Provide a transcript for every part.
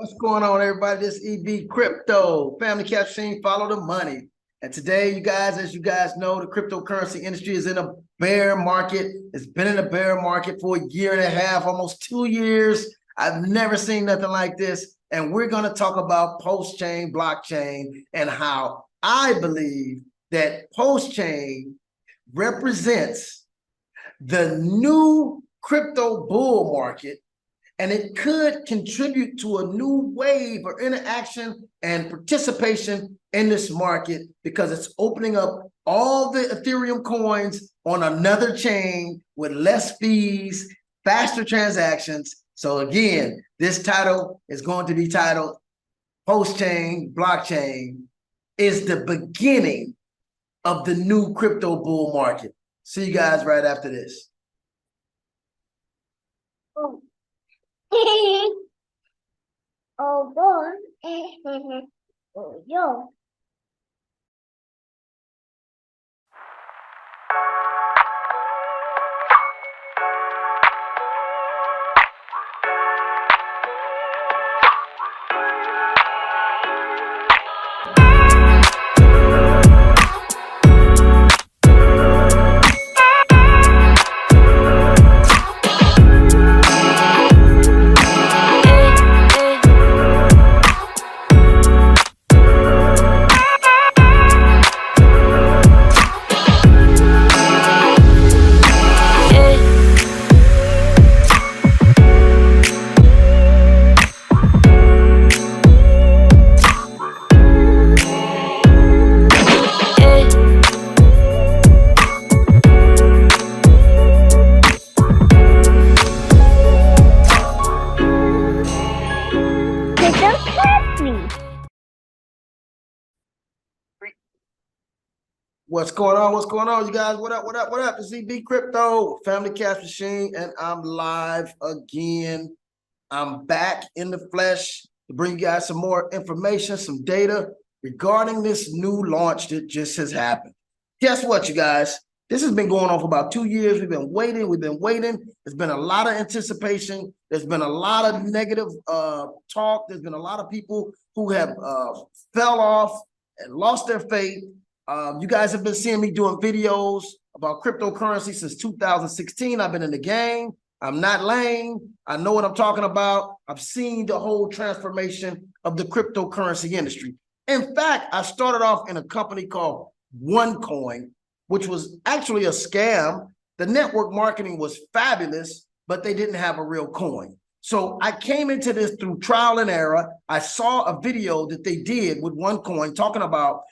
What's going on, everybody? This EB Crypto, Family Caption, follow the money. And today, you guys, as you guys know, the cryptocurrency industry is in a bear market. It's been in a bear market for a year and a half, almost 2 years. I've never seen nothing like this. And we're going to talk about post-chain blockchain and how I believe that post-chain represents the new crypto bull market, and it could contribute to a new wave or interaction and participation in this market because it's opening up all the Ethereum coins on another chain with less fees, faster transactions. So again, this title is going to be titled Post-Chain Blockchain is the beginning of the new crypto bull market. See you guys right after this. Oh, boy. Oh, yo. What's going on? What's going on, you guys? What up? What up? What up? It's EB Crypto, Family Cash Machine, and I'm live again. I'm back in the flesh to bring you guys some more information, some data regarding this new launch that just has happened. Guess what, you guys? This has been going on for about 2 years. We've been waiting. There's been a lot of anticipation. There's been a lot of negative talk. There's been a lot of people who have fell off and lost their faith. You guys have been seeing me doing videos about cryptocurrency since 2016. I've been in the game. I'm not lame. I know what I'm talking about. I've seen the whole transformation of the cryptocurrency industry. In fact, I started off in a company called OneCoin, which was actually a scam. The network marketing was fabulous, but they didn't have a real coin. So I came into this through trial and error. I saw a video that they did with OneCoin talking about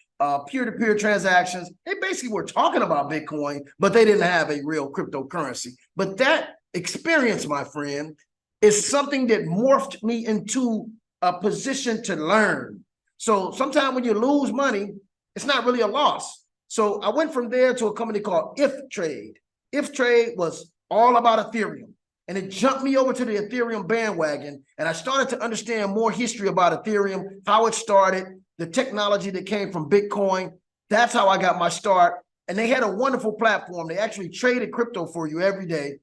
peer-to-peer transactions. They basically were talking about Bitcoin, but they didn't have a real cryptocurrency. But that experience, my friend, is something that morphed me into a position to learn. So sometimes when you lose money, it's not really a loss. So I went from there to a company called IfTrade. IfTrade was all about Ethereum, and it jumped me over to the Ethereum bandwagon, and I started to understand more history about Ethereum, how it started, the technology that came from Bitcoin. That's how I got my start. And they had a wonderful platform. They actually traded crypto for you every day.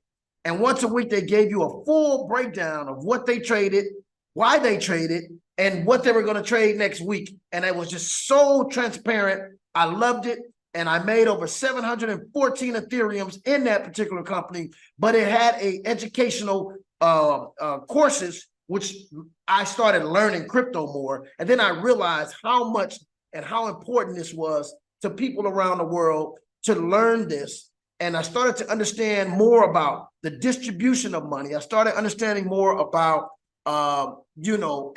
And once a week, they gave you a full breakdown of what they traded, why they traded, and what they were going to trade next week. And it was just so transparent. I loved it. And I made over 714 Ethereums in that particular company. But it had a educational courses, which I started learning crypto more. And then I realized how much and how important this was to people around the world to learn this. And I started to understand more about the distribution of money. I started understanding more about,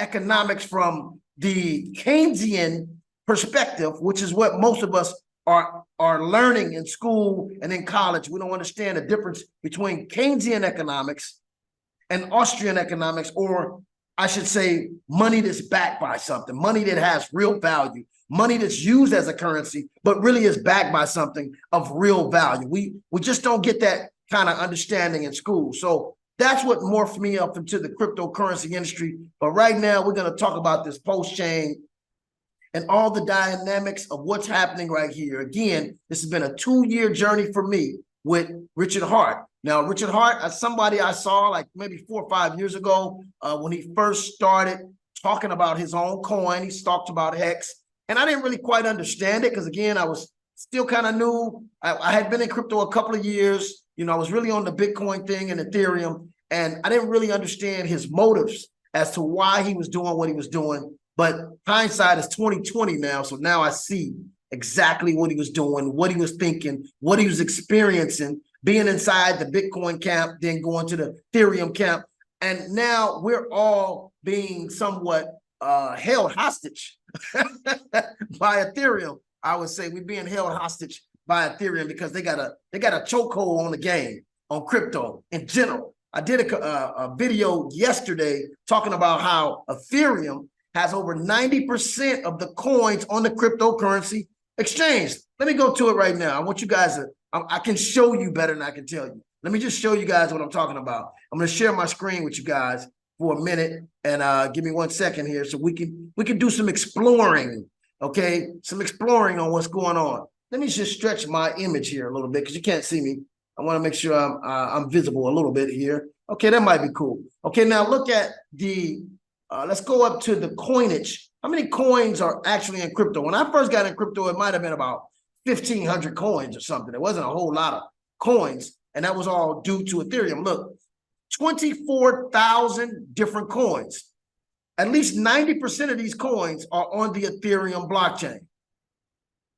economics from the Keynesian perspective, which is what most of us are learning in school and in college. We don't understand the difference between Keynesian economics and Austrian economics, or I should say money that's backed by something, money that has real value, money that's used as a currency, but really is backed by something of real value. We just don't get that kind of understanding in school. So that's what morphed me up into the cryptocurrency industry. But right now, we're going to talk about this post-chain and all the dynamics of what's happening right here. Again, this has been a 2-year journey for me with Richard Hart. Now, Richard Hart, as somebody I saw like maybe 4 or 5 years ago when he first started talking about his own coin. He's talked about Hex, and I didn't really quite understand it because, again, I was still kind of new. I had been in crypto a couple of years. You know, I was really on the Bitcoin thing and Ethereum, and I didn't really understand his motives as to why he was doing what he was doing. But hindsight is 2020 now, so now I see exactly what he was doing, what he was thinking, what he was experiencing, being inside the Bitcoin camp, then going to the Ethereum camp. And now we're all being somewhat held hostage by Ethereum. I would say we're being held hostage by Ethereum because they got a chokehold on the game, on crypto in general. I did a video yesterday talking about how Ethereum has over 90% of the coins on the cryptocurrency exchange. Let me go to it right now. I want you guys to, I can show you better than I can tell you. Let me just show you guys what I'm talking about. I'm going to share my screen with you guys for a minute, and give me 1 second here so we can do some exploring, okay? Some exploring on what's going on. Let me just stretch my image here a little bit because you can't see me. I want to make sure I'm visible a little bit here. Okay, that might be cool. Okay, now look at the, let's go up to the coinage. How many coins are actually in crypto? When I first got in crypto, it might have been about 1,500 coins or something. It wasn't a whole lot of coins, and that was all due to Ethereum. Look, 24,000 different coins. At least 90% of these coins are on the Ethereum blockchain.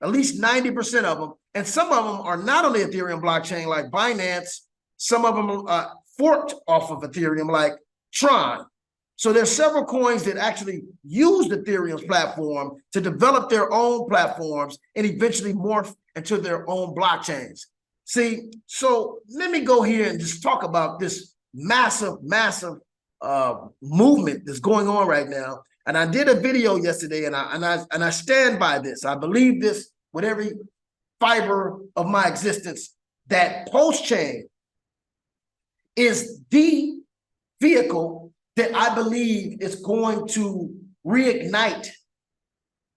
At least 90% of them. And some of them are not on the Ethereum blockchain, like Binance. Some of them are forked off of Ethereum, like Tron. So there's several coins that actually use Ethereum's platform to develop their own platforms and eventually morph into their own blockchains. See, so let me go here and just talk about this massive movement that's going on right now. And I did a video yesterday, and I stand by this. I believe this with every fiber of my existence, that pulsechain is the vehicle that I believe is going to reignite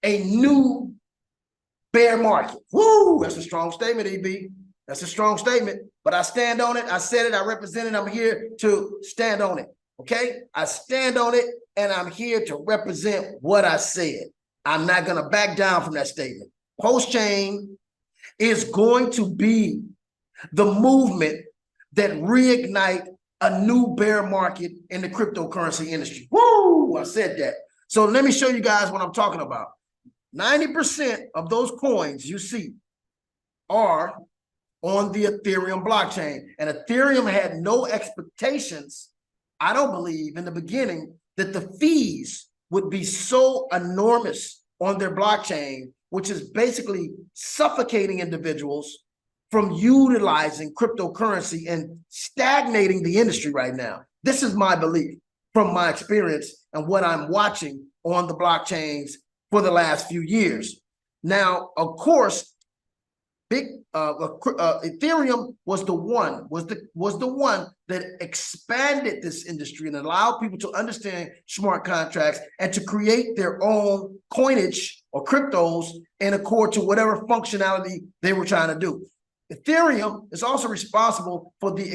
a new bear market. Woo! That's a strong statement, EB. That's a strong statement, but I stand on it. I said it. I represent it. I'm here to stand on it. Okay? I stand on it, and I'm here to represent what I said. I'm not going to back down from that statement. Pulsechain is going to be the movement that reignite a new bear market in the cryptocurrency industry. Woo! I said that. So let me show you guys what I'm talking about. 90% of those coins you see are on the Ethereum blockchain. And Ethereum had no expectations, I don't believe, in the beginning, that the fees would be so enormous on their blockchain, which is basically suffocating individuals from utilizing cryptocurrency and stagnating the industry right now. This is my belief from my experience and what I'm watching on the blockchains for the last few years. Now, of course, Ethereum was the one that expanded this industry and allowed people to understand smart contracts and to create their own coinage or cryptos in accord to whatever functionality they were trying to do. Ethereum is also responsible for the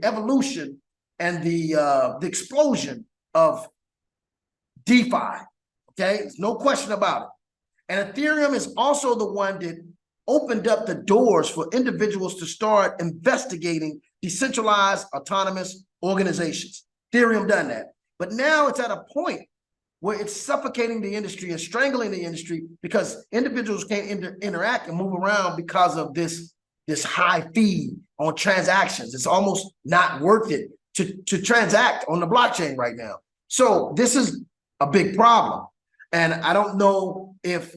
evolution and the explosion of DeFi. Okay, there's no question about it. And Ethereum is also the one that opened up the doors for individuals to start investigating decentralized autonomous organizations. Ethereum done that. But now it's at a point where it's suffocating the industry and strangling the industry because individuals can't interact and move around because of this high fee on transactions. It's almost not worth it to transact on the blockchain right now. So this is a big problem. And I don't know if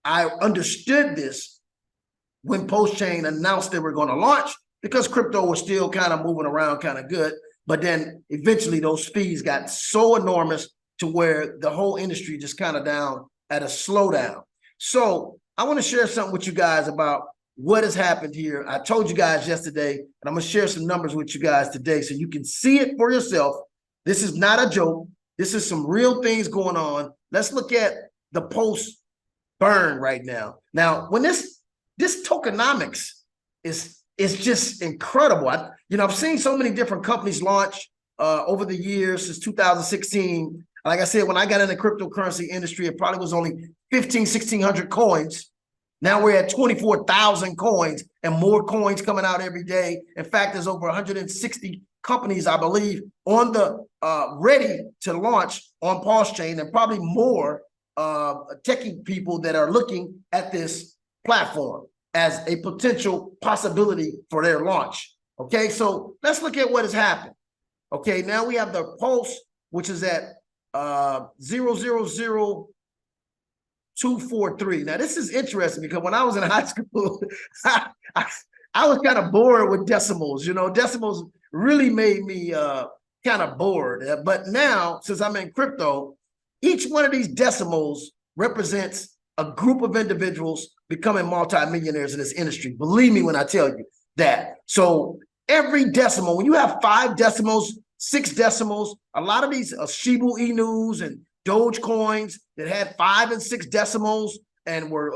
I understood this when Pulsechain announced they were going to launch, because crypto was still kind of moving around kind of good. But then eventually those fees got so enormous to where the whole industry just kind of down at a slowdown. So I want to share something with you guys about what has happened here. I told you guys yesterday, and I'm going to share some numbers with you guys today so you can see it for yourself. This is not a joke. This is some real things going on. Let's look at the post burn right now. Now, when this tokenomics is just incredible. I've seen so many different companies launch. over the years since 2016. Like I said, when I got in the cryptocurrency industry, it probably was only 1,600 coins. Now we're at 24,000 coins and more coins coming out every day. In fact, there's over 160 companies, I believe, on the ready to launch on pulsechain, and probably more techie people that are looking at this platform as a potential possibility for their launch. Okay, so let's look at what has happened. Okay, now we have the pulse, which is at 0.000243. Now this is interesting because when I was in high school, I was kind of bored with decimals. You know, decimals really made me kind of bored. But now, since I'm in crypto, each one of these decimals represents a group of individuals becoming multimillionaires in this industry. Believe me when I tell you that. So every decimal, when you have 5 decimals, 6 decimals, a lot of these Shiba Inus and Doge coins that had 5 and 6 decimals and were,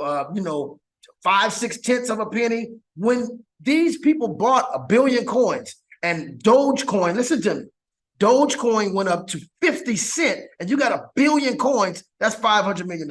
5/6 of a penny. When these people bought 1 billion coins and Dogecoin, listen to me, Dogecoin went up to 50 cents and you got 1 billion coins, that's $500 million.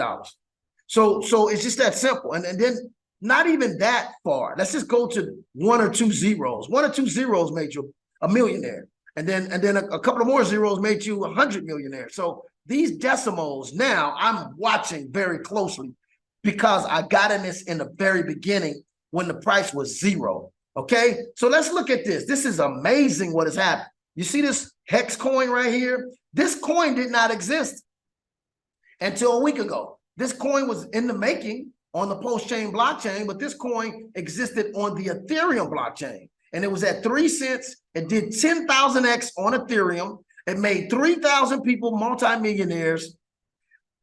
So it's just that simple. And then not even that far. Let's just go to 1 or 2 zeros. 1 or 2 zeros made you a millionaire. And then a couple of more zeros made you 100 millionaire. So these decimals now I'm watching very closely because I got in this in the very beginning when the price was 0. Okay, so let's look at this. This is amazing what has happened. You see this hex coin right here? This coin did not exist until a week ago. This coin was in the making on the pulsechain blockchain, but this coin existed on the Ethereum blockchain. And it was at 3 cents. It did 10,000x on Ethereum. It made 3,000 people multimillionaires.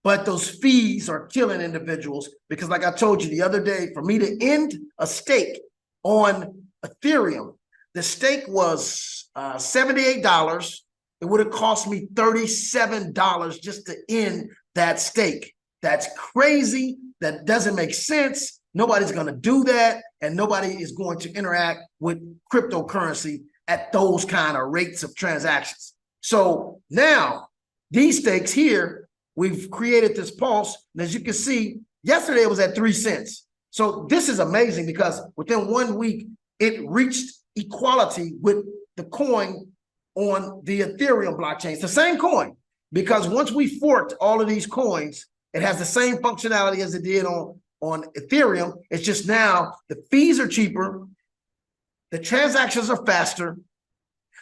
But those fees are killing individuals because, like I told you the other day, for me to end a stake on Ethereum, the stake was $78. It would have cost me $37 just to end that stake. That's crazy. That doesn't make sense. Nobody's going to do that, and nobody is going to interact with cryptocurrency at those kind of rates of transactions. So now these stakes here, we've created this pulse, and as you can see, yesterday it was at 3 cents. So this is amazing because within 1 week, it reached equality with the coin on the Ethereum blockchain. It's the same coin because once we forked all of these coins, it has the same functionality as it did on Ethereum. It's just now the fees are cheaper, the transactions are faster,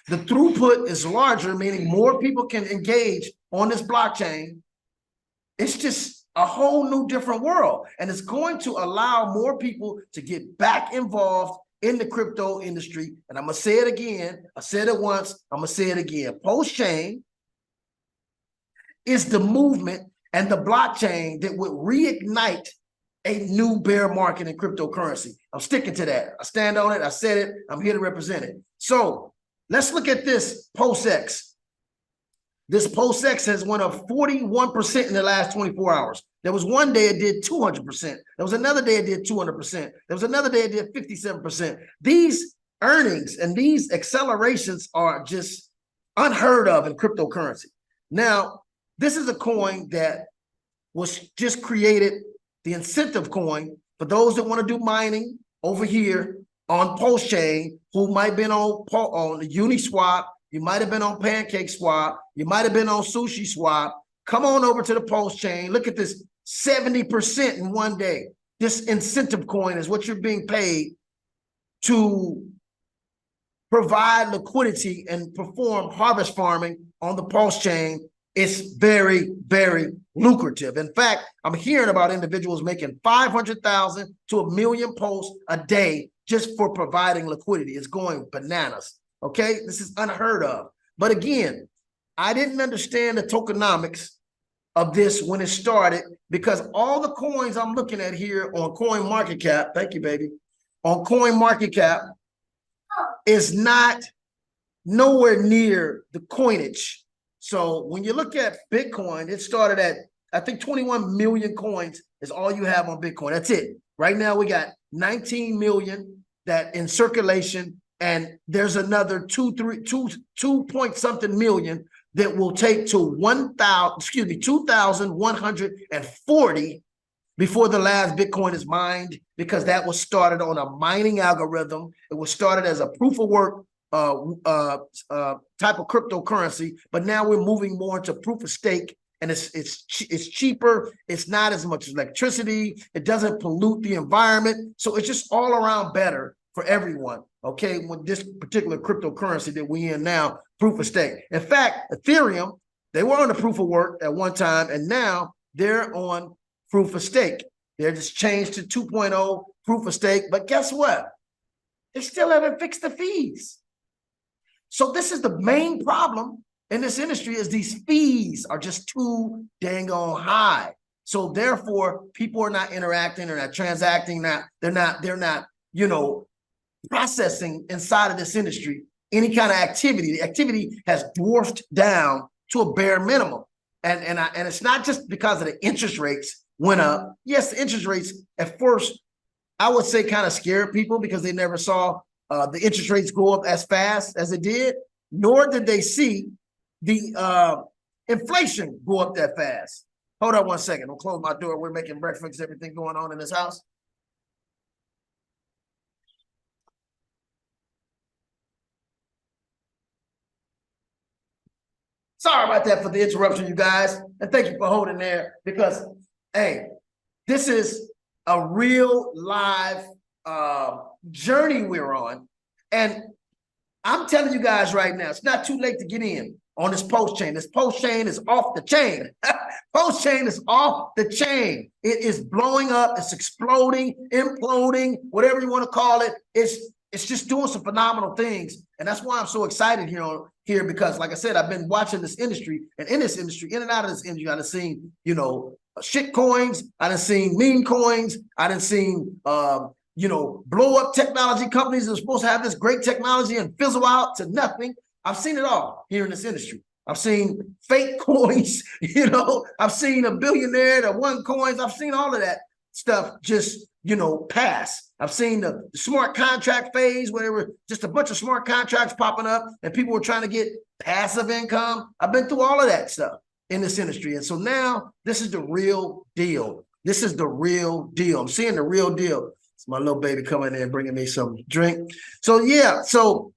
the throughput is larger, meaning more people can engage on this blockchain. It's just a whole new different world. And it's going to allow more people to get back involved in the crypto industry. And I'm going to say it again. I said it once. I'm going to say it again. Pulsechain is the movement and the blockchain that would reignite a new bear market in cryptocurrency. I'm sticking to that. I stand on it. I said it. I'm here to represent it. So let's look at this PulseX. This PulseX has went up 41% in the last 24 hours. There was one day it did 200%. There was another day it did 200%. There was another day it did 57%. These earnings and these accelerations are just unheard of in cryptocurrency. Now, this is a coin that was just created, the incentive coin, for those that want to do mining over here on pulsechain, who might have been on the Uniswap, you might have been on PancakeSwap, you might have been on SushiSwap. Come on over to the pulsechain. Look at this 70% in one day. This incentive coin is what you're being paid to provide liquidity and perform harvest farming on the pulsechain. It's very, very lucrative. In fact, I'm hearing about individuals making 500,000 to 1 million posts a day just for providing liquidity. It's going bananas. Okay, this is unheard of. But again, I didn't understand the tokenomics of this when it started because all the coins I'm looking at here on CoinMarketCap, thank you, baby, on CoinMarketCap is not nowhere near the coinage. So when you look at Bitcoin, it started at, I think 21 million coins is all you have on Bitcoin. That's it. Right now we got 19 million that in circulation and there's another 2 point something million that will take to 2,140 before the last Bitcoin is mined, because that was started on a mining algorithm. It was started as a proof of work type of cryptocurrency, but now we're moving more into proof of stake, and it's cheaper. It's not as much electricity. It doesn't pollute the environment, so it's just all around better for everyone. Okay, with this particular cryptocurrency that we in now, proof of stake. In fact, Ethereum, they were on the proof of work at one time, and now they're on proof of stake. They're just changed to 2.0 proof of stake. But guess what? They still haven't fixed the fees. So this is the main problem in this industry, is these fees are just too dang on high. So therefore, people are not interacting, they're not transacting, they're not, you know, processing inside of this industry any kind of activity. The activity has dwarfed down to a bare minimum. And it's not just because of the interest rates went up. Yes, the interest rates at first, I would say, kind of scared people because they never saw the interest rates go up as fast as it did, nor did they see the inflation go up that fast. Hold on one second. I'll close my door. We're making breakfast, everything going on in this house. Sorry about that for the interruption, you guys. And thank you for holding there, because, hey, this is a real live journey we're on. And I'm telling you guys right now, it's not too late to get in on this pulsechain. This pulsechain is off the chain. Pulsechain is off the chain. It is blowing up. It's exploding, imploding, whatever you want to call it. It's just doing some phenomenal things. And that's why I'm so excited here, because, like I said, I've been watching this industry, and in this industry, in and out of this industry, I've seen, you know, shit coins. I done seen meme coins. I done seen, you know, blow up technology companies that are supposed to have this great technology and fizzle out to nothing. I've seen it all here in this industry. I've seen fake coins, you know, I've seen a billionaire that won coins. I've seen all of that stuff just, you know, pass. I've seen the smart contract phase where there were just a bunch of smart contracts popping up and people were trying to get passive income. I've been through all of that stuff in this industry. And so now this is the real deal. This is the real deal. I'm seeing the real deal. It's my little baby coming in and bringing me some drink. So yeah, so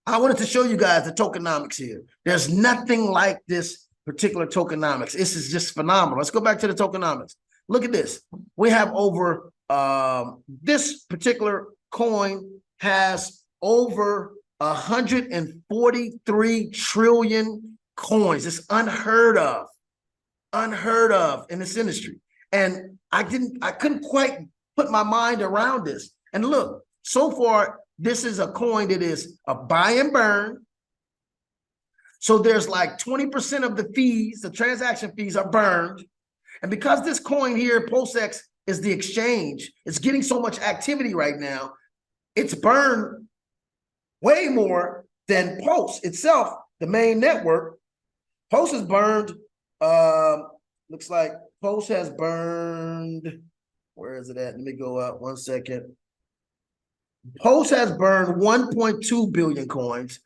I wanted to show you guys the tokenomics here. There's nothing like this particular tokenomics. This is just phenomenal. Let's go back to the tokenomics. Look at this. We have over, this particular coin has over 143 trillion coins. It's unheard of in this industry. And I couldn't quite put my mind around this. And look, so far, this is a coin that is a buy and burn. So there's like 20% of the fees, the transaction fees, are burned. And because this coin here, PulseX, is the exchange, it's getting so much activity right now, it's burned way more than Pulse itself, the main network. Pulse has burned, looks like Pulse has burned, where is it at? Let me go up 1 second. Pulse has burned 1.2 billion coins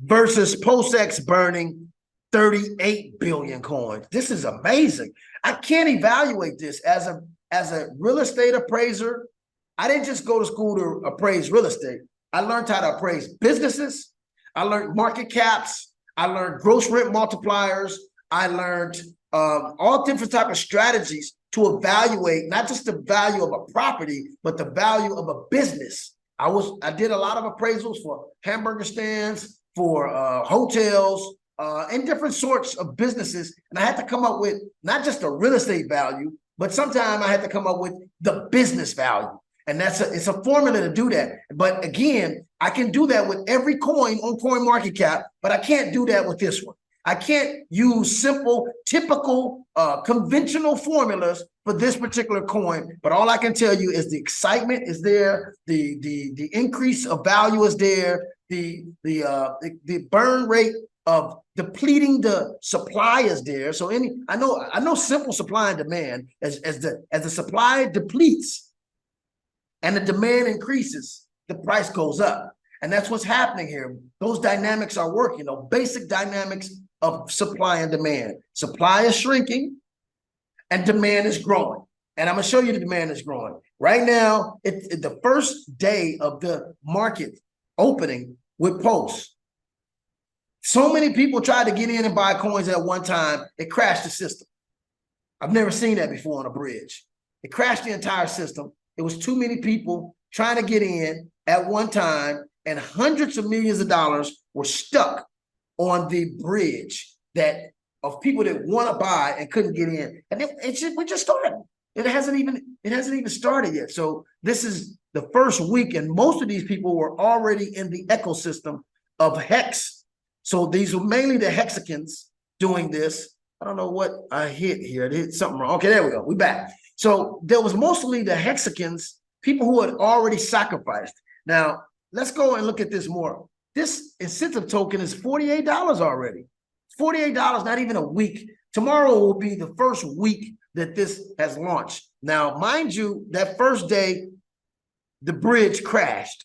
versus PulseX burning 38 billion coins. This is amazing. I can't evaluate this as a real estate appraiser. I didn't just go to school to appraise real estate. I learned how to appraise businesses. I learned market caps. I learned gross rent multipliers. I learned all different types of strategies to evaluate not just the value of a property, but the value of a business. I did a lot of appraisals for hamburger stands, for hotels, and different sorts of businesses. And I had to come up with not just a real estate value, but sometimes I had to come up with the business value. And it's a formula to do that. But again, I can do that with every coin on CoinMarketCap, but I can't do that with this one. I can't use simple, typical, conventional formulas for this particular coin. But all I can tell you is the excitement is there, the increase of value is there, the burn rate of depleting the supply is there. So I know simple supply and demand, as the supply depletes and the demand increases, the price goes up. And that's what's happening here. Those dynamics are working, basic dynamics of supply and demand. Supply is shrinking and demand is growing. And I'm going to show you the demand is growing. Right now, it's the first day of the market opening with Pulse. So many people tried to get in and buy coins at one time, it crashed the system. I've never seen that before on a bridge. It crashed the entire system. It was too many people trying to get in at one time, and hundreds of millions of dollars were stuck on the bridge of people that want to buy and couldn't get in. And we just started. It hasn't even started yet. So this is the first week, and most of these people were already in the ecosystem of Hex. So these were mainly the Hexicans doing this. I don't know what I hit here. I hit something wrong. Okay, there we go. We back. So there was mostly the Hexicans, people who had already sacrificed. Now, let's go and look at this more. This incentive token is $48 already. $48, not even a week. Tomorrow will be the first week that this has launched. Now, mind you, that first day, the bridge crashed.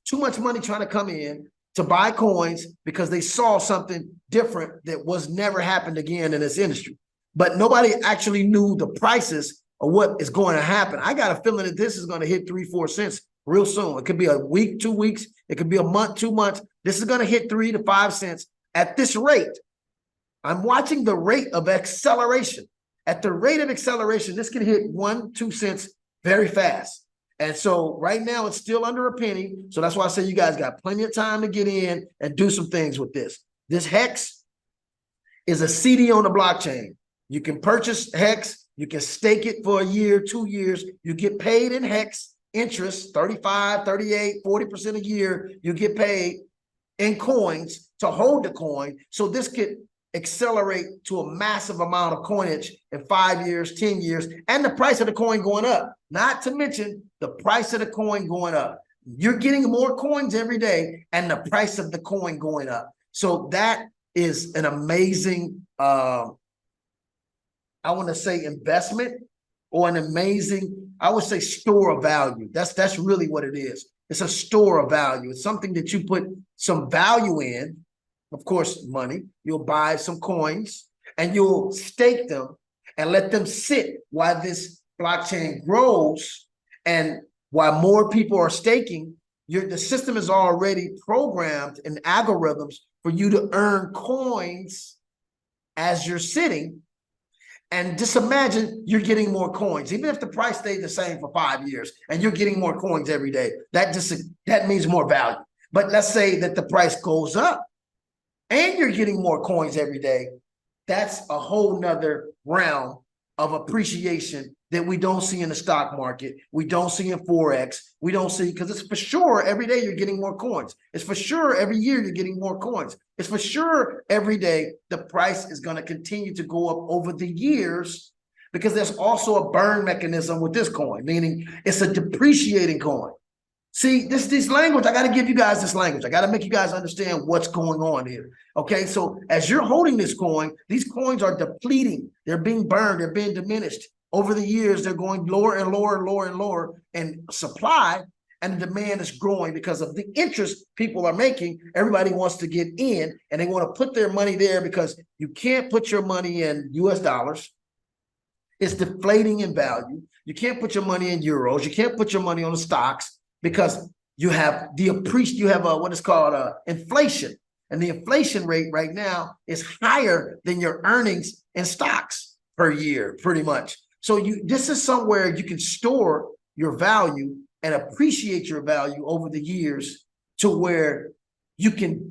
Too much money trying to come in to buy coins because they saw something different that was never happened again in this industry. But nobody actually knew the prices of what is going to happen. I got a feeling that this is going to hit 3-4 cents real soon. It could be a week, 2 weeks. It could be a month, 2 months. This is going to hit 3 to 5 cents at this rate. I'm watching the rate of acceleration. At the rate of acceleration, this can hit 1-2 cents very fast. And so right now it's still under a penny. So that's why I say you guys got plenty of time to get in and do some things with this. This Hex is a CD on the blockchain. You can purchase Hex. You can stake it for a year, 2 years. You get paid in Hex interest, 35, 38, 40% a year. You get paid in coins to hold the coin. So this could accelerate to a massive amount of coinage in 5 years, 10 years, and the price of the coin going up. Not to mention the price of the coin going up. You're getting more coins every day and the price of the coin going up. So that is an amazing, I want to say investment, or an amazing, I would say store of value. That's really what it is. It's a store of value. It's something that you put some value in. Of course, money. You'll buy some coins and you'll stake them and let them sit while this blockchain grows. And while more people are staking, the system is already programmed in algorithms for you to earn coins as you're sitting. And just imagine you're getting more coins, even if the price stayed the same for 5 years and you're getting more coins every day. That means more value. But let's say that the price goes up and you're getting more coins every day. That's a whole nother realm of appreciation that we don't see in the stock market. We don't see in Forex. We don't see, because it's for sure every day you're getting more coins. It's for sure every year you're getting more coins. It's for sure every day the price is going to continue to go up over the years, because there's also a burn mechanism with this coin, meaning it's a depreciating coin. See, this language, I got to give you guys this language. I got to make you guys understand what's going on here. Okay, so as you're holding this coin, these coins are depleting. They're being burned. They're being diminished. Over the years, they're going lower and lower and lower and lower in supply, and the demand is growing because of the interest people are making. Everybody wants to get in, and they want to put their money there because you can't put your money in US dollars. It's deflating in value. You can't put your money in euros. You can't put your money on the stocks, because you have what is called inflation, and the inflation rate right now is higher than your earnings in stocks per year, pretty much. So this is somewhere you can store your value and appreciate your value over the years to where you can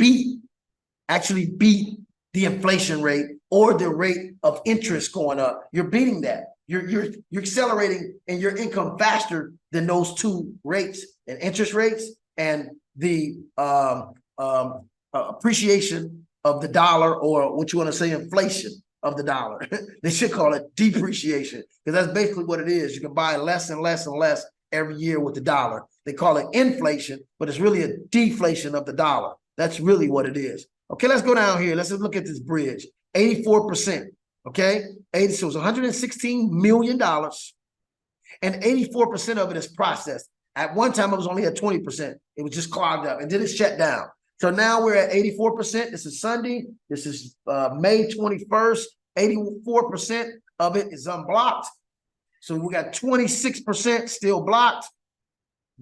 actually beat the inflation rate or the rate of interest going up. You're beating that. You're accelerating in your income faster than those two rates, and interest rates and the appreciation of the dollar, or what you want to say, inflation of the dollar. They should call it depreciation, because that's basically what it is. You can buy less and less and less every year with the dollar. They call it inflation, but it's really a deflation of the dollar. That's really what it is. Okay, let's go down here. Let's look at this bridge. 84%. Okay, so it's $116 million, and 84% of it is processed. At one time, it was only at 20%. It was just clogged up, and then it shut down. So now we're at 84%. This is Sunday. This is May 21st. 84% of it is unblocked. So we got 26% still blocked.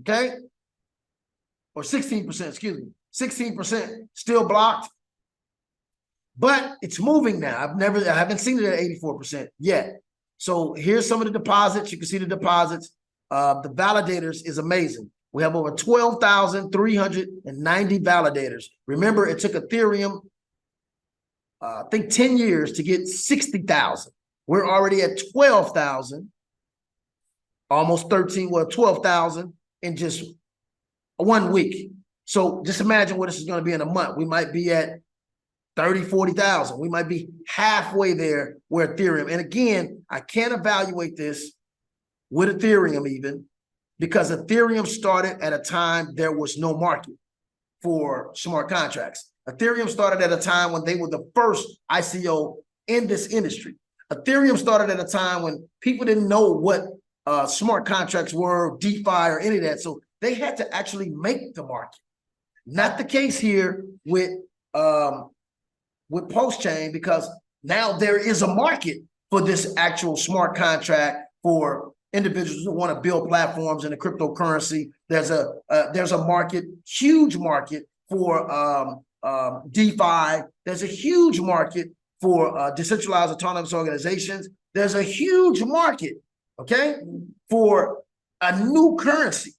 Okay? Or 16%, excuse me. 16% still blocked. But it's moving now. I haven't seen it at 84% yet. So here's some of the deposits. You can see the deposits. The validators is amazing. We have over 12,390 validators. Remember, it took Ethereum, I think 10 years to get 60,000. We're already at 12,000, almost 13, well, 12,000 in just 1 week. So just imagine what this is going to be in a month. We might be at 30, 40,000. We might be halfway there where Ethereum. And again, I can't evaluate this with Ethereum even, because Ethereum started at a time there was no market for smart contracts. Ethereum started at a time when they were the first ICO in this industry. Ethereum started at a time when people didn't know what smart contracts were, DeFi, or any of that. So they had to actually make the market. Not the case here with pulsechain, because now there is a market for this actual smart contract for individuals who want to build platforms in the cryptocurrency. There's a market, huge market for DeFi. There's a huge market for decentralized autonomous organizations. There's a huge market, okay, for a new currency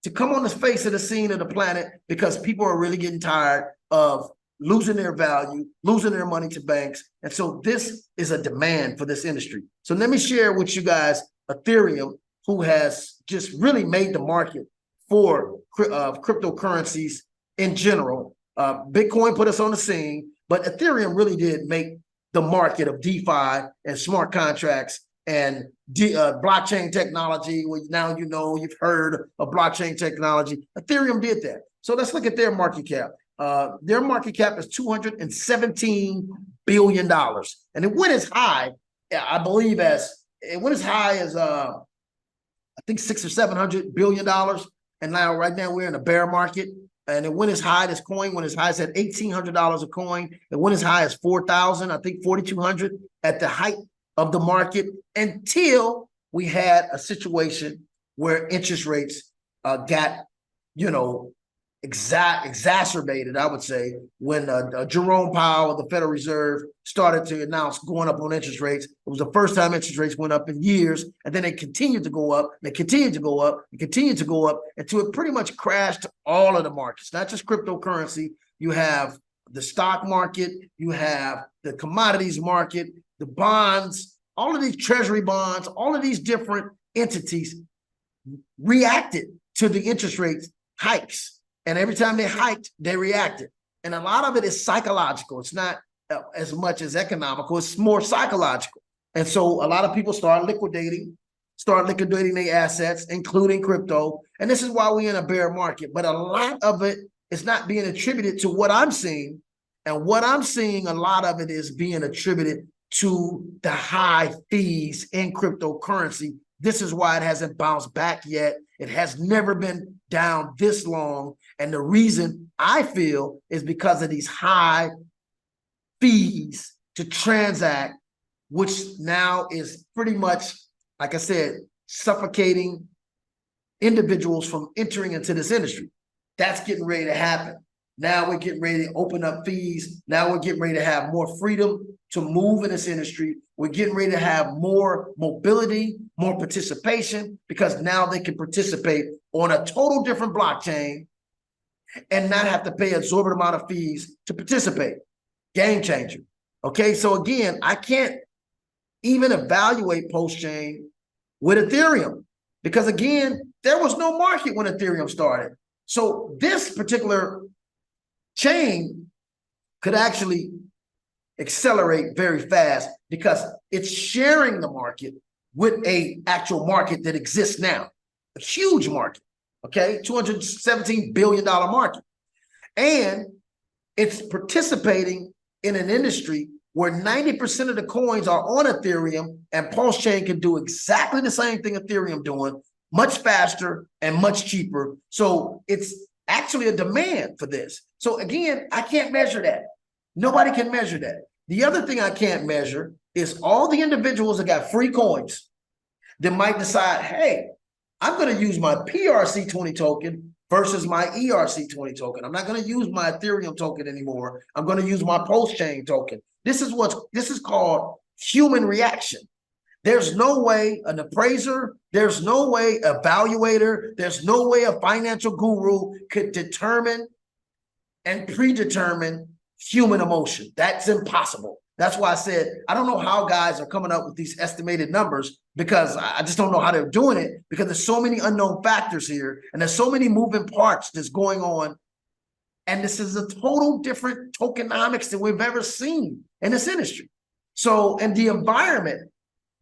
to come on the face of the scene of the planet, because people are really getting tired of losing their value, losing their money to banks. And so this is a demand for this industry. So let me share with you guys Ethereum, who has just really made the market for cryptocurrencies in general. Bitcoin put us on the scene, but Ethereum really did make the market of DeFi and smart contracts and blockchain technology. Now you know, you've heard of blockchain technology. Ethereum did that. So let's look at their market cap. Their market cap is $217 billion. And it went as high, I believe, I think $600 or $700 billion. And right now we're in a bear market. And it went as high, this coin went as high as at $1,800 a coin. It went as high as 4,000, I think 4,200 at the height of the market, until we had a situation where interest rates got, exacerbated, I would say, when Jerome Powell of the Federal Reserve started to announce going up on interest rates. It was the first time interest rates went up in years, and then they continued to go up, they continued to go up, and continued to go up until it pretty much crashed all of the markets, not just cryptocurrency. You have the stock market, you have the commodities market, the bonds, all of these treasury bonds, all of these different entities reacted to the interest rate hikes. And every time they hiked, they reacted. And a lot of it is psychological. It's not as much as economical. It's more psychological. And so a lot of people start liquidating their assets, including crypto. And this is why we're in a bear market. But a lot of it is not being attributed to what I'm seeing. And what I'm seeing, a lot of it is being attributed to the high fees in cryptocurrency. This is why it hasn't bounced back yet. It has never been down this long. And the reason I feel is because of these high fees to transact, which now is pretty much, like I said, suffocating individuals from entering into this industry. That's getting ready to happen. Now we're getting ready to open up fees. Now we're getting ready to have more freedom to move in this industry. We're getting ready to have more mobility, more participation, because now they can participate on a total different blockchain and not have to pay an exorbitant amount of fees to participate. Game changer. Okay, so again, I can't even evaluate pulsechain with Ethereum, because again, there was no market when Ethereum started. So this particular chain could actually accelerate very fast because it's sharing the market with a actual market that exists now, a huge market, okay, $217 billion market. And it's participating in an industry where 90% of the coins are on Ethereum, and pulsechain can do exactly the same thing Ethereum doing much faster and much cheaper. So it's actually a demand for this. So again, I can't measure that. Nobody can measure that. The other thing I can't measure is all the individuals that got free coins that might decide, hey, I'm going to use my PRC20 token versus my ERC20 token. I'm not going to use my Ethereum token anymore. I'm going to use my pulsechain token. This is called human reaction. There's no way an appraiser, there's no way an evaluator, there's no way a financial guru could determine and predetermine human emotion. That's impossible. That's why I said, I don't know how guys are coming up with these estimated numbers, because I just don't know how they're doing it, because there's so many unknown factors here and there's so many moving parts that's going on. And this is a total different tokenomics than we've ever seen in this industry. So, and the environment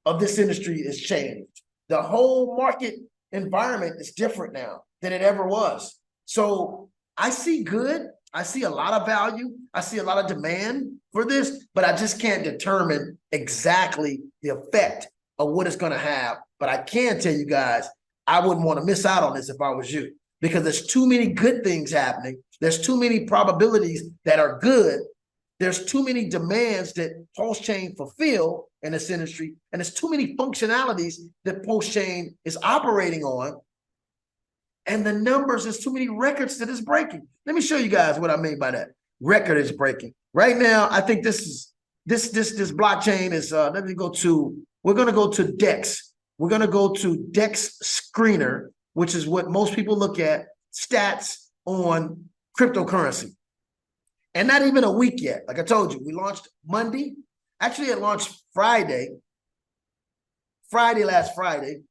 of this industry has changed. The whole market environment is different now than it ever was. So I see good. I see a lot of value. I see a lot of demand for this, but I just can't determine exactly the effect of what it's going to have. But I can tell you guys, I wouldn't want to miss out on this if I was you, because there's too many good things happening. There's too many probabilities that are good. There's too many demands that pulsechain fulfill in this industry, and there's too many functionalities that pulsechain is operating on. And the numbers, there's too many records that it's breaking. Let me show you guys what I mean by that. Record is breaking. Right now, I think this blockchain is, we're going to go to DEX. We're going to go to DEX Screener, which is what most people look at, stats on cryptocurrency. And not even a week yet. Like I told you, we launched Monday. Actually, it launched last Friday.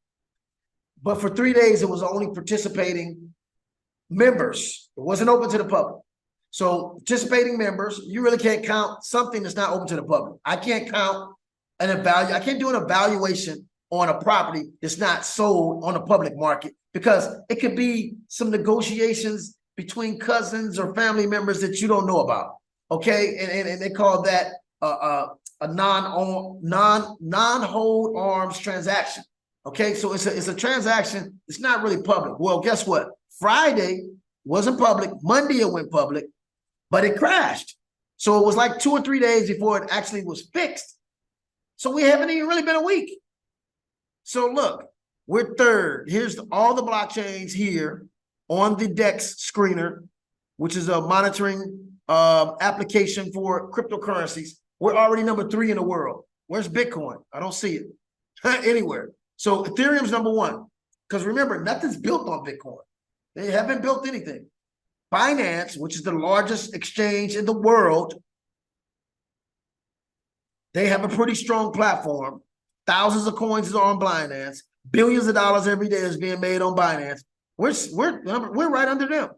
But for 3 days, it was only participating members. It wasn't open to the public. So participating members, you really can't count something that's not open to the public. I can't count I can't do an evaluation on a property that's not sold on the public market, because it could be some negotiations between cousins or family members that you don't know about. Okay, and they call that a non-hold arms transaction. Okay, so it's a transaction. It's not really public. Well, guess what? Friday wasn't public. Monday it went public, but it crashed. So it was like 2 or 3 days before it actually was fixed. So we haven't even really been a week. So look, we're third. Here's all the blockchains here on the DEX Screener, which is a monitoring application for cryptocurrencies. We're already number 3 in the world. Where's Bitcoin? I don't see it anywhere. So Ethereum's number 1, because remember, nothing's built on Bitcoin. They haven't built anything. Binance, which is the largest exchange in the world, they have a pretty strong platform. Thousands of coins are on Binance. Billions of dollars every day is being made on Binance. We're right under them.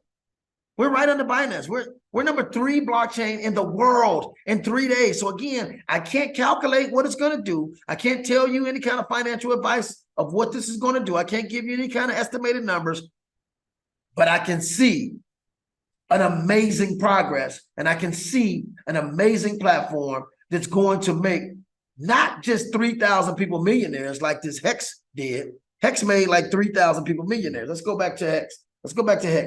We're right under Binance. We're number 3 blockchain in the world in 3 days. So again, I can't calculate what it's going to do. I can't tell you any kind of financial advice of what this is going to do. I can't give you any kind of estimated numbers, but I can see an amazing progress, and I can see an amazing platform that's going to make not just 3,000 people millionaires like this Hex did. Hex made like 3,000 people millionaires. Let's go back to Hex.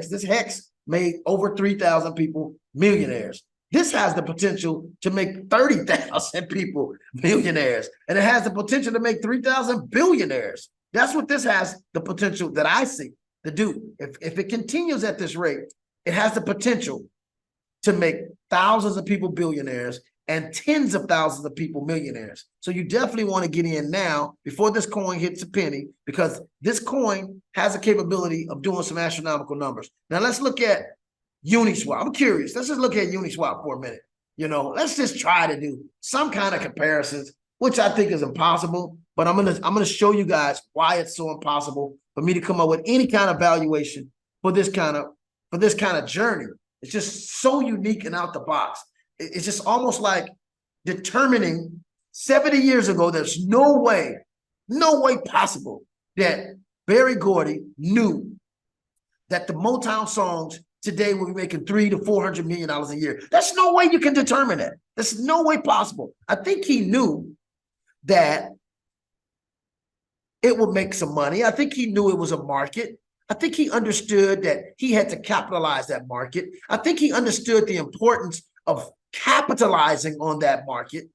This Hex made over 3,000 people millionaires. This has the potential to make 30,000 people millionaires, and it has the potential to make 3,000 billionaires. That's what this has the potential that I see to do. If it continues at this rate, it has the potential to make thousands of people billionaires and tens of thousands of people millionaires. So you definitely want to get in now before this coin hits a penny, because this coin has the capability of doing some astronomical numbers. Now let's look at Uniswap. I'm curious. Let's just look at Uniswap for a minute. Let's just try to do some kind of comparisons, which I think is impossible. But I'm gonna show you guys why it's so impossible for me to come up with any kind of valuation for this kind of journey. It's just so unique and out the box. It's just almost like determining 70 years ago, there's no way possible that Barry Gordy knew that the Motown songs today will be making $300 to $400 million a year. There's no way you can determine that. There's no way possible. I think he knew that it would make some money. I think he knew it was a market. I think he understood that he had to capitalize that market. I think he understood the importance of capitalizing on that market,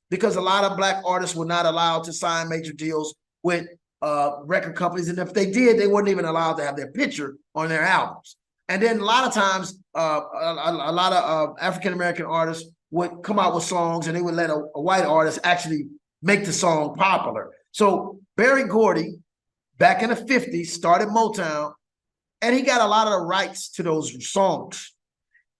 because a lot of Black artists were not allowed to sign major deals with record companies. And if they did, they weren't even allowed to have their picture on their albums. And then a lot of times, a lot of African-American artists would come out with songs and they would let a white artist actually make the song popular. So Berry Gordy, back in the 50s, started Motown, and he got a lot of the rights to those songs.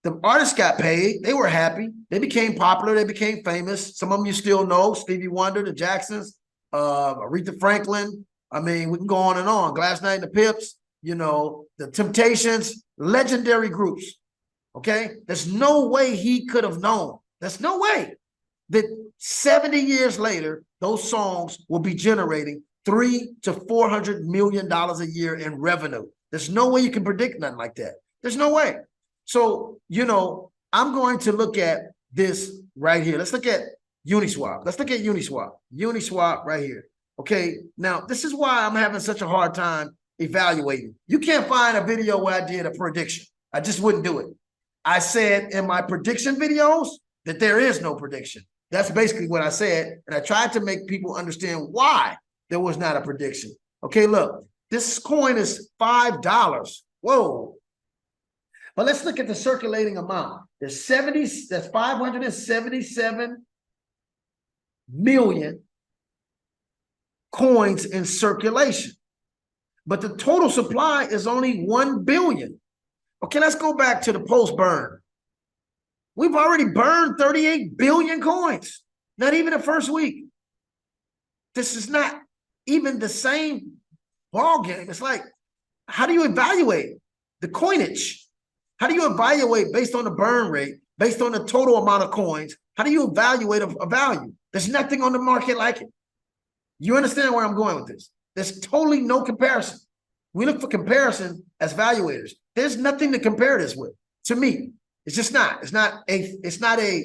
The artists got paid. They were happy. They became popular. They became famous. Some of them you still know: Stevie Wonder, the Jacksons, Aretha Franklin. I mean, we can go on and on. Gladys Knight and the Pips, you know, the Temptations, legendary groups. Okay? There's no way he could have known. There's no way that 70 years later, those songs will be generating $300 to $400 million a year in revenue. There's no way you can predict nothing like that. There's no way. So, you know, I'm going to look at this right here. Let's look at Uniswap. Let's look at Uniswap. Uniswap right here. Okay, now this is why I'm having such a hard time evaluating. You can't find a video where I did a prediction. I just wouldn't do it. I said in my prediction videos that there is no prediction. That's basically what I said. And I tried to make people understand why there was not a prediction. Okay, look, this coin is $5. Whoa. But let's look at the circulating amount. That's 577 million coins in circulation. But the total supply is only 1 billion. Okay, let's go back to the post-burn. We've already burned 38 billion coins, not even the first week. This is not even the same ball game. It's like, how do you evaluate the coinage? How do you evaluate based on the burn rate, based on the total amount of coins? How do you evaluate a value? There's nothing on the market like it. You understand where I'm going with this? There's totally no comparison. We look for comparison as valuators. There's nothing to compare this with. To me, it's just not. It's not a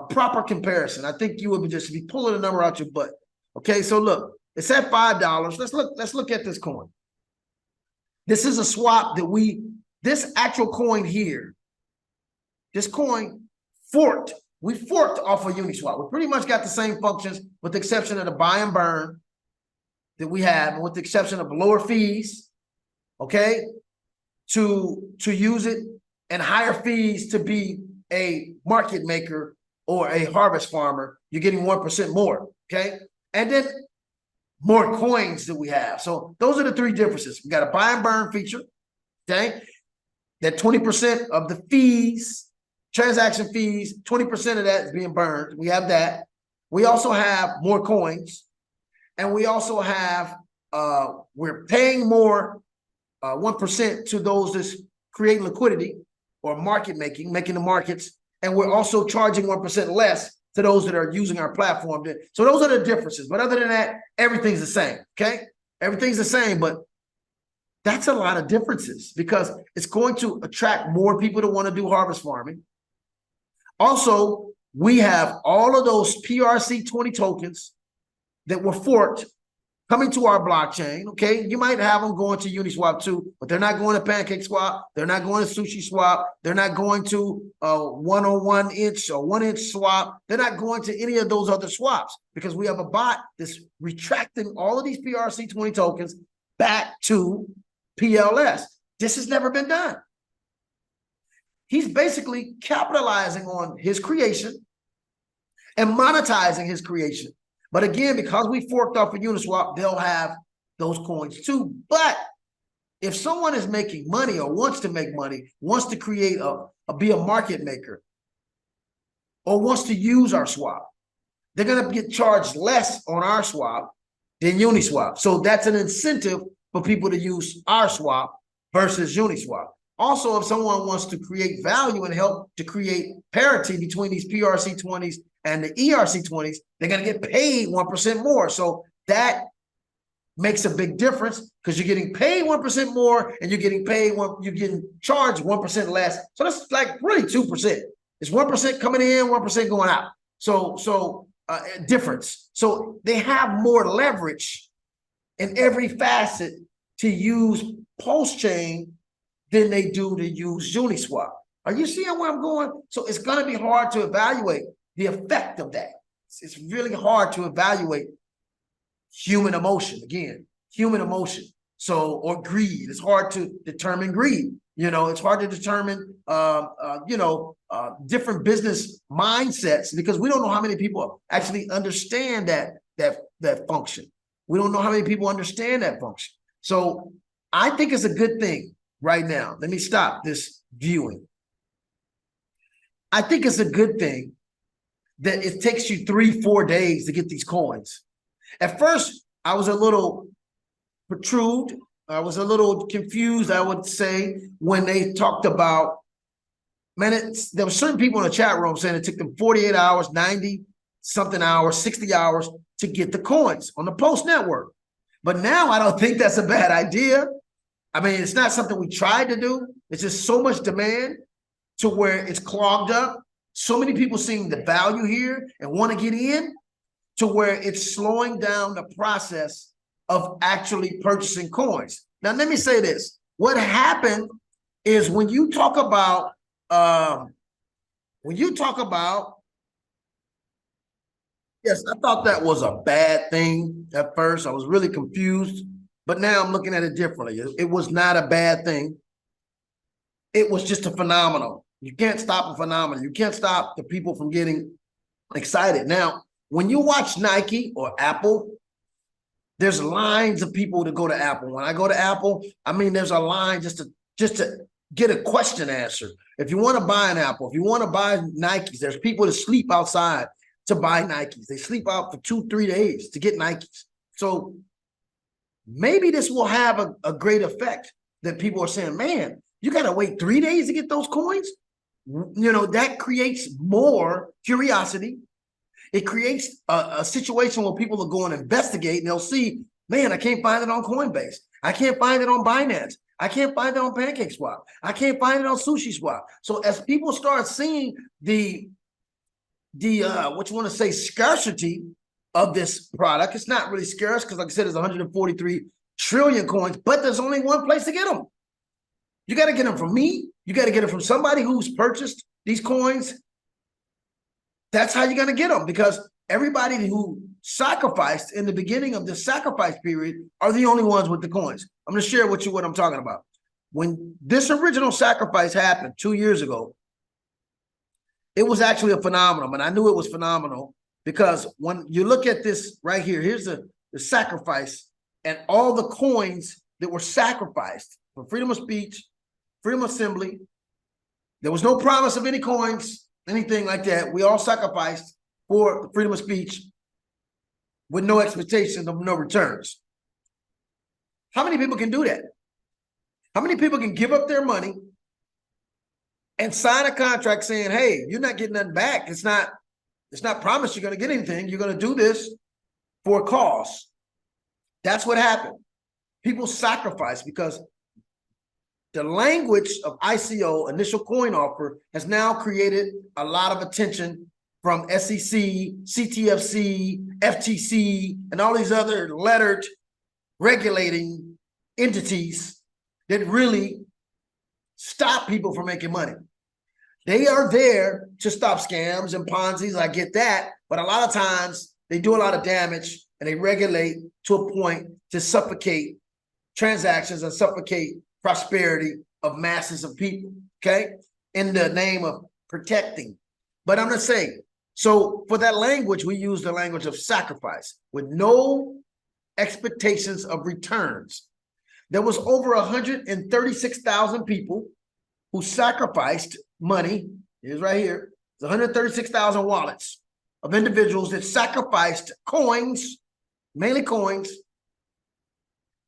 proper comparison. I think you would just be pulling a number out your butt. Okay, so look, it's at $5. Let's look at this coin. This is a swap that this actual coin here, this coin forked. We forked off of Uniswap. We pretty much got the same functions with the exception of the buy and burn that we have, and with the exception of lower fees, okay, to use it, and higher fees to be a market maker or a harvest farmer. You're getting 1% more, okay? And then more coins that we have. So those are the three differences. We got a buy and burn feature, okay? That 20% of the fees, transaction fees, 20% of that is being burned. We have that. We also have more coins. And we also have, we're paying more 1% to those that's creating liquidity or market making the markets. And we're also charging 1% less to those that are using our platform. So those are the differences. But other than that, everything's the same, okay? Everything's the same, but that's a lot of differences because it's going to attract more people to want to do harvest farming. Also, we have all of those PRC20 tokens that were forked coming to our blockchain, okay? You might have them going to Uniswap too, but they're not going to PancakeSwap. They're not going to SushiSwap. They're not going to 101 inch or 1 inch swap. They're not going to any of those other swaps because we have a bot that's retracting all of these PRC20 tokens back to PLS. This has never been done. He's basically capitalizing on his creation and monetizing his creation. But again, because we forked off of Uniswap, they'll have those coins too. But if someone is making money or wants to make money, wants to create be a market maker, or wants to use our swap, they're going to get charged less on our swap than Uniswap. So that's an incentive for people to use our swap versus Uniswap. Also, if someone wants to create value and help to create parity between these PRC20s and the ERC20s, they're going to get paid 1% more. So that makes a big difference because you're getting paid 1% more and you're getting charged 1% less. So that's like really 2%. It's 1% coming in, 1% going out. So difference. So they have more leverage in every facet to use pulsechain than they do to use Uniswap. Are you seeing where I'm going? So it's going to be hard to evaluate the effect of that. It's really hard to evaluate human emotion, again, human emotion. So, or greed. It's hard to determine greed. It's hard to determine, different business mindsets, because we don't know how many people actually understand that function. We don't know how many people understand that function. So I think it's a good thing right now. Let me stop this viewing. I think it's a good thing that it takes you 3-4 days to get these coins. At first, I was a little protrude. I was a little confused, I would say, when they talked about, man, there were certain people in the chat room saying it took them 48 hours, 90 something hours, 60 hours to get the coins on the Post network. But now I don't think that's a bad idea. I mean, it's not something we tried to do. It's just so much demand to where it's clogged up. So many people seeing the value here and want to get in, to where it's slowing down the process of actually purchasing coins. Now, let me say this. What happened is when you talk about, yes, I thought that was a bad thing at first. I was really confused, but now I'm looking at it differently. It was not a bad thing. It was just a phenomenon. You can't stop a phenomenon. You can't stop the people from getting excited. Now, when you watch Nike or Apple, there's lines of people to go to Apple. When I go to Apple, I mean, there's a line just to get a question answered. If you want to buy an Apple, if you want to buy Nikes, there's people that sleep outside to buy Nikes. They sleep out for 2-3 days to get Nikes. So maybe this will have a great effect that people are saying, man, you got to wait 3 days to get those coins. That creates more curiosity. It creates a situation where people will go and investigate, and they'll see, man, I can't find it on Coinbase. I can't find it on Binance. I can't find it on PancakeSwap. I can't find it on SushiSwap. So as people start seeing the what you want to say, scarcity of this product, it's not really scarce because, like I said, there's 143 trillion coins, but there's only one place to get them. You got to get them from me. You got to get them from somebody who's purchased these coins. That's how you're going to get them, because everybody who sacrificed in the beginning of the sacrifice period are the only ones with the coins. I'm going to share with you what I'm talking about. When this original sacrifice happened 2 years ago, it was actually a phenomenon, and I knew it was phenomenal because when you look at this right here, here's the sacrifice and all the coins that were sacrificed for freedom of speech, freedom of assembly. There was no promise of any coins, anything like that. We all sacrificed for freedom of speech with no expectation of no returns. How many people can do that? How many people can give up their money and sign a contract saying, hey, you're not getting nothing back. It's not promised you're going to get anything. You're going to do this for a cause. That's what happened. People sacrifice because the language of ICO, initial coin offer, has now created a lot of attention from SEC, CTFC, FTC, and all these other lettered regulating entities that really stop people from making money. They are there to stop scams and Ponzi's, I get that, but a lot of times they do a lot of damage and they regulate to a point to suffocate transactions and suffocate prosperity of masses of people, okay, in the name of protecting. But I'm not saying, so for that language, we use the language of sacrifice with no expectations of returns. There was over 136,000 people who sacrificed money. Here's right here. It's 136,000 wallets of individuals that sacrificed coins, mainly coins,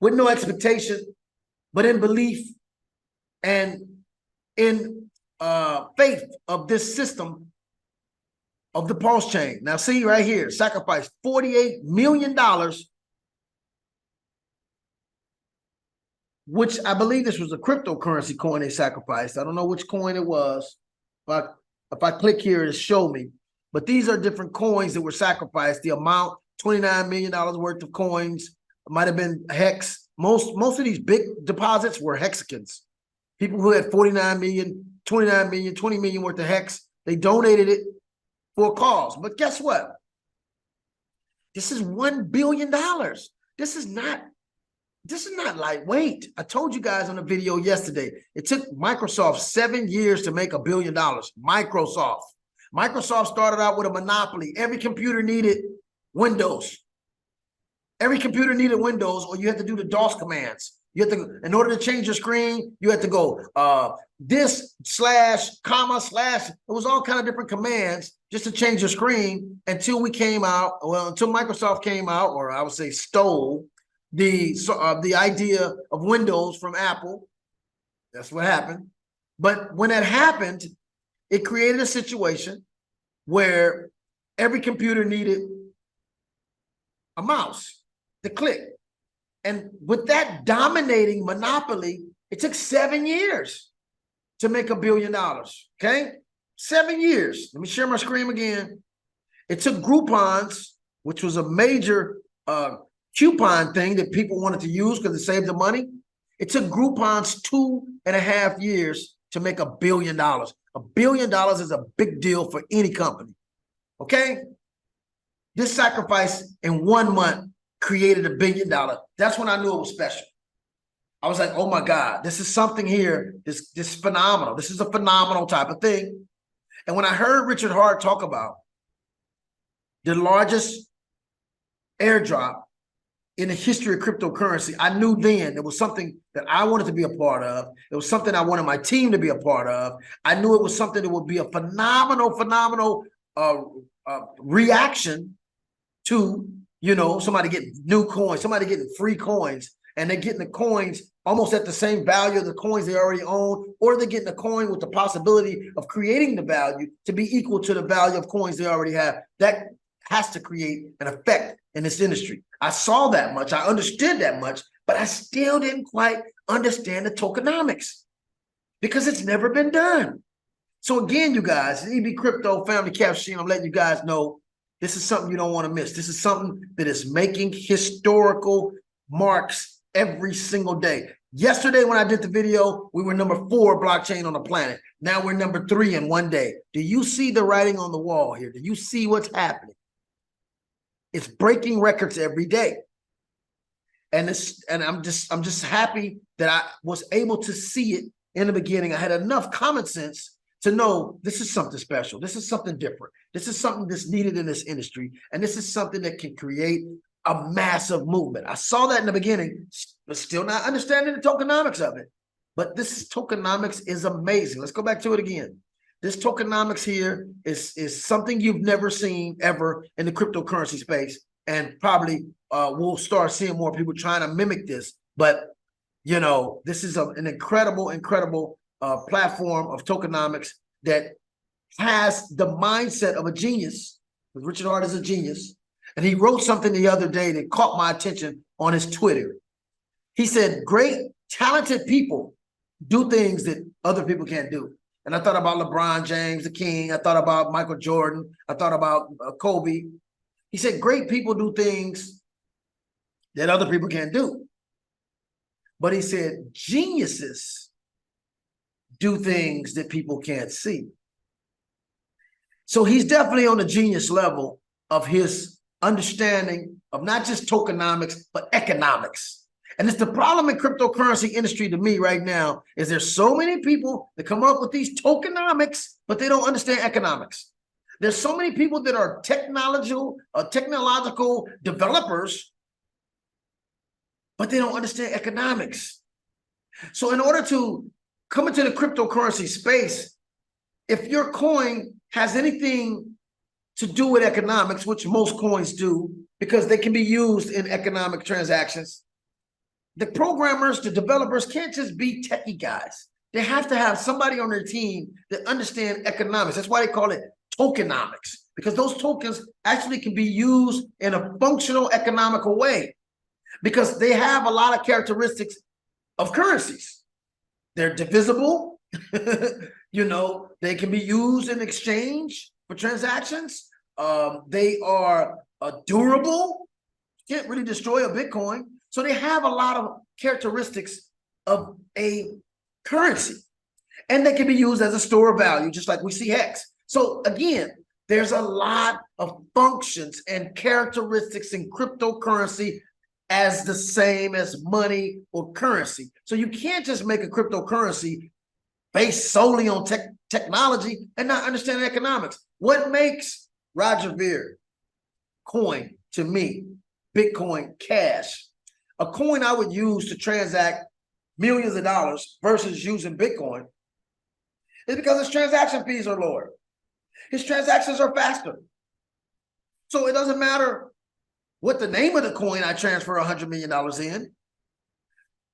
with no expectation, but in belief and in faith of this system of the pulse chain. Now see right here, sacrificed $48 million, which I believe this was a cryptocurrency coin they sacrificed. I don't know which coin it was. But if I click here, it'll show me. But these are different coins that were sacrificed. The amount, $29 million worth of coins might have been hex. Most of these big deposits were hexagons. People who had 49 million, 29 million, 20 million worth of hex, they donated it for a cause. But guess what? This is $1 billion. This is not lightweight. I told you guys on the video yesterday, it took Microsoft 7 years to make $1 billion. Microsoft started out with a monopoly. Every computer needed Windows. Every computer needed Windows, or you had to do the DOS commands. You have to, in order to change your screen, you had to go this / comma / it was all kind of different commands just to change your screen until we came out, well, until Microsoft came out, or I would say stole the idea of Windows from Apple. That's what happened. But when that happened, it created a situation where every computer needed a mouse to click. And with that dominating monopoly, it took 7 years to make $1 billion, okay? 7 years. Let me share my screen again. It took Groupons, which was a major coupon thing that people wanted to use because it saved the money. It took Groupons 2.5 years to make $1 billion. $1 billion is a big deal for any company, okay? This sacrifice in 1 month created $1 billion. That's when I knew it was special. I was like, oh my God, this is something here. This is phenomenal. This is a phenomenal type of thing. And when I heard Richard Hart talk about the largest airdrop in the history of cryptocurrency, I knew then it was something that I wanted to be a part of. It was something I wanted my team to be a part of. I knew it was something that would be a phenomenal reaction to, you know, somebody getting new coins, somebody getting free coins, and they're getting the coins almost at the same value of the coins they already own, or they're getting a coin with the possibility of creating the value to be equal to the value of coins they already have. That has to create an effect in this industry. I saw that much, I understood that much, but I still didn't quite understand the tokenomics because it's never been done. So again, you guys, EB Crypto Family Caption, I'm letting you guys know this is something you don't want to miss. This is something that is making historical marks every single day. Yesterday, when I did the video, we were number 4 blockchain on the planet. Now we're number 3 in 1 day. Do you see the writing on the wall here? Do you see what's happening? It's breaking records every day. And I'm just happy that I was able to see it in the beginning. I had enough common sense to know this is something special. This is something different. This is something that's needed in this industry. And this is something that can create a massive movement. I saw that in the beginning, but still not understanding the tokenomics of it. But this tokenomics is amazing. Let's go back to it again. This tokenomics here is something you've never seen ever in the cryptocurrency space. And probably we'll start seeing more people trying to mimic this. But, you know, this is an incredible platform of tokenomics that has the mindset of a genius. Richard Hart is a genius. And he wrote something the other day that caught my attention on his Twitter. He said, great, talented people do things that other people can't do. And I thought about LeBron James, the king. I thought about Michael Jordan. I thought about Kobe. He said, great people do things that other people can't do. But he said, geniuses do things that people can't see. So he's definitely on the genius level of his understanding of not just tokenomics, but economics. And it's the problem in cryptocurrency industry to me right now is there's so many people that come up with these tokenomics, but they don't understand economics. There's so many people that are technological developers, but they don't understand economics. So in order to come into the cryptocurrency space, if your coin has anything to do with economics, which most coins do, because they can be used in economic transactions, the programmers, the developers can't just be techie guys. They have to have somebody on their team that understand economics. That's why they call it tokenomics, because those tokens actually can be used in a functional economical way because they have a lot of characteristics of currencies. They're divisible, you know, they can be used in exchange for transactions. They are durable. Can't really destroy a Bitcoin. So they have a lot of characteristics of a currency, and they can be used as a store of value, just like we see Hex. So again, there's a lot of functions and characteristics in cryptocurrency as the same as money or currency. So you can't just make a cryptocurrency based solely on technology and not understanding economics. What makes Roger Ver coin to me, Bitcoin Cash, a coin I would use to transact millions of dollars versus using Bitcoin, is because his transaction fees are lower. His transactions are faster. So it doesn't matter what the name of the coin I transfer $100 million in.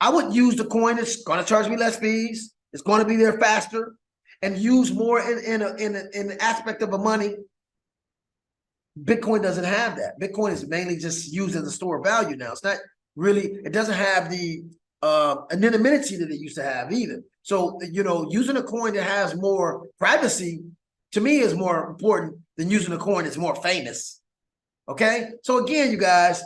I would use the coin that's going to charge me less fees. It's going to be there faster and use more in the aspect of a money. Bitcoin doesn't have that. Bitcoin is mainly just used as a store of value now. It's not really, it doesn't have the anonymity that it used to have either. So, you know, using a coin that has more privacy, to me, is more important than using a coin that's more famous. Okay? So again, you guys,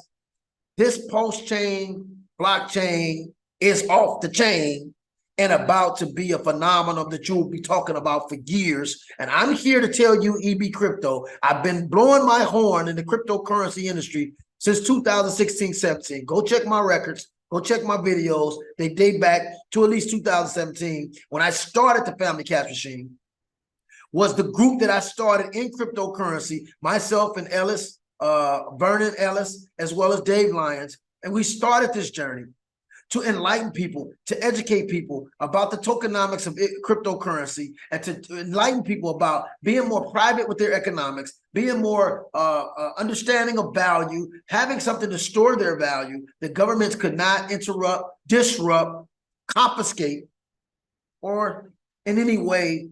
this pulsechain blockchain is off the chain and about to be a phenomenon that you'll be talking about for years. And I'm here to tell you, EB Crypto, I've been blowing my horn in the cryptocurrency industry since 2016-17. Go check my records. Go check my videos. They date back to at least 2017. When I started the Family Cash Machine, was the group that I started in cryptocurrency, myself and Ellis, Vernon Ellis, as well as Dave Lyons. And we started this journey to enlighten people, to educate people about the tokenomics of cryptocurrency, and to enlighten people about being more private with their economics, being more understanding of value, having something to store their value that governments could not interrupt, disrupt, confiscate, or in any way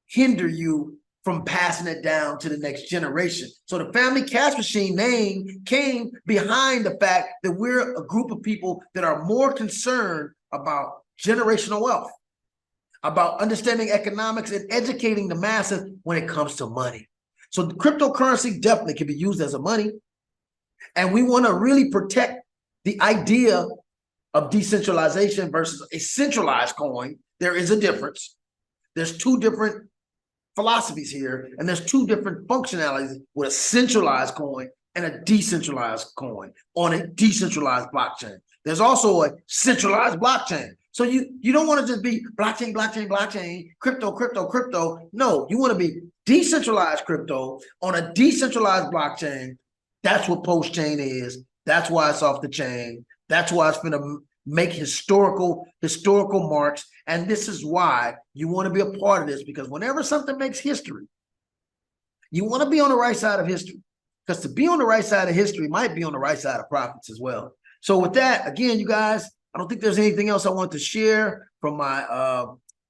hinder you from passing it down to the next generation. So the Family Cash Machine name came behind the fact that we're a group of people that are more concerned about generational wealth, about understanding economics and educating the masses when it comes to money. So the cryptocurrency definitely can be used as a money. And we want to really protect the idea of decentralization versus a centralized coin. There is a difference. There's two different philosophies here, and there's two different functionalities with a centralized coin and a decentralized coin on a decentralized blockchain. There's also a centralized blockchain. So you don't want to just be blockchain, blockchain, blockchain, crypto, crypto, crypto. No, you want to be decentralized crypto on a decentralized blockchain. That's what pulsechain is. That's why it's off the chain. That's why it's going to make historical marks. And this is why you want to be a part of this, because whenever something makes history, you want to be on the right side of history, because to be on the right side of history might be on the right side of profits as well. So with that, again, you guys, I don't think there's anything else I want to share from my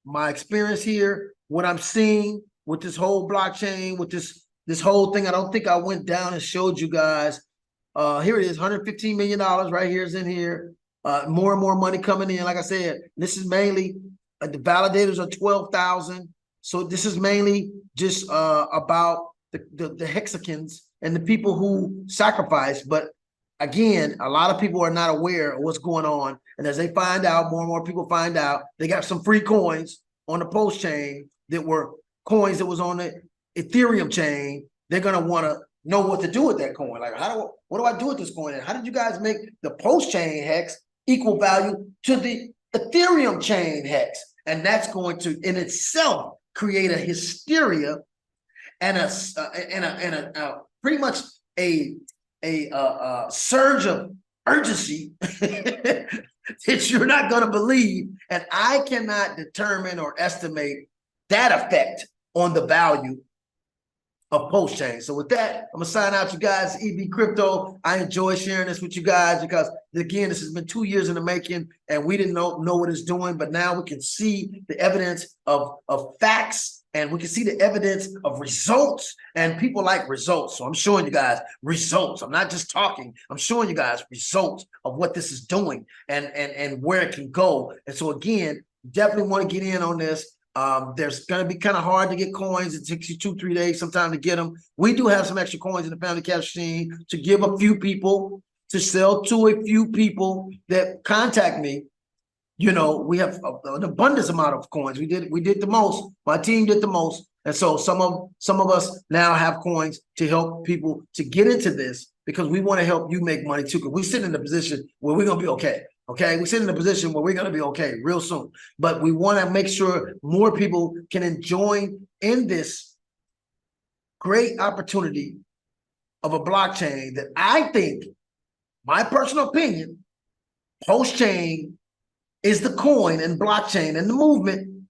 my experience here, what I'm seeing with this whole blockchain, with this whole thing. I don't think I went down and showed you guys. Here it is, $115 million right here is in here. More and more money coming in. Like I said, this is mainly the validators are 12,000. So this is mainly just about the hexagons and the people who sacrifice. But again, a lot of people are not aware of what's going on. And as they find out, more and more people find out, they got some free coins on the post chain that were coins that was on the Ethereum chain. They're going to want to know what to do with that coin. Like, what do I do with this coin? And how did you guys make the post chain hex equal value to the Ethereum chain hex? And that's going to in itself create a hysteria and a pretty much a surge of urgency that you're not going to believe. And I cannot determine or estimate that effect on the value of post chain. So with that, I'm gonna sign out, you guys. EB Crypto. I enjoy sharing this with you guys because, again, this has been 2 years in the making, and we didn't know what it's doing, but now we can see the evidence of facts, and we can see the evidence of results, and people like results. So I'm showing you guys results. I'm not just talking. I'm showing you guys results of what this is doing and where it can go. And so again, definitely want to get in on this. There's going to be kind of hard to get coins. It takes you 2-3 days sometime to get them. We do have some extra coins in the Family Cash Machine to give a few people. to sell to a few people that contact me. You know, we have an abundance amount of coins. We did the most. My team did the most. And so some of us now have coins to help people to get into this, because we want to help you make money too. Because we sit in a position where we're gonna be okay. Okay, we sit in a position where we're gonna be okay real soon. But we want to make sure more people can join in this great opportunity of a blockchain that I think, my personal opinion, pulsechain is the coin and blockchain and the movement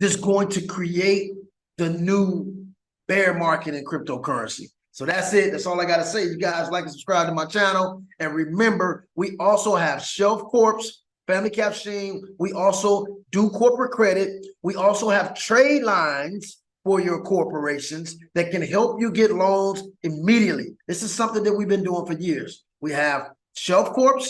that's going to create the new bear market in cryptocurrency. So that's it. That's all I got to say. You guys like and subscribe to my channel. And remember, we also have Shelf Corps, Family Cap Machine. We also do corporate credit. We also have trade lines for your corporations that can help you get loans immediately. This is something that we've been doing for years. We have Shelf Corps.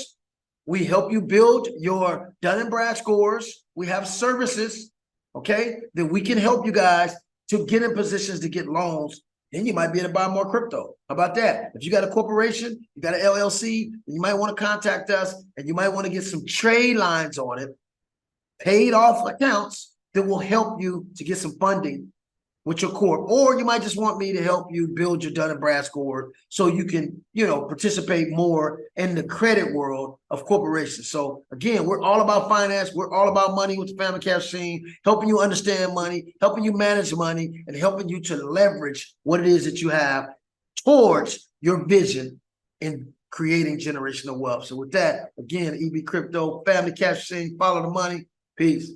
We help you build your Dun & Brad scores. We have services, okay, that we can help you guys to get in positions to get loans. Then you might be able to buy more crypto. How about that? If you got a corporation, you got an LLC, you might want to contact us, and you might want to get some trade lines on it, paid off accounts that will help you to get some funding with your corp. Or you might just want me to help you build your Dun & Brad score so you can, you know, participate more in the credit world of corporations. So again, we're all about finance. We're all about money with the Family Cap Machine, helping you understand money, helping you manage money, and helping you to leverage what it is that you have towards your vision in creating generational wealth. So with that, again, EB Crypto, Family Cap Machine, follow the money. Peace.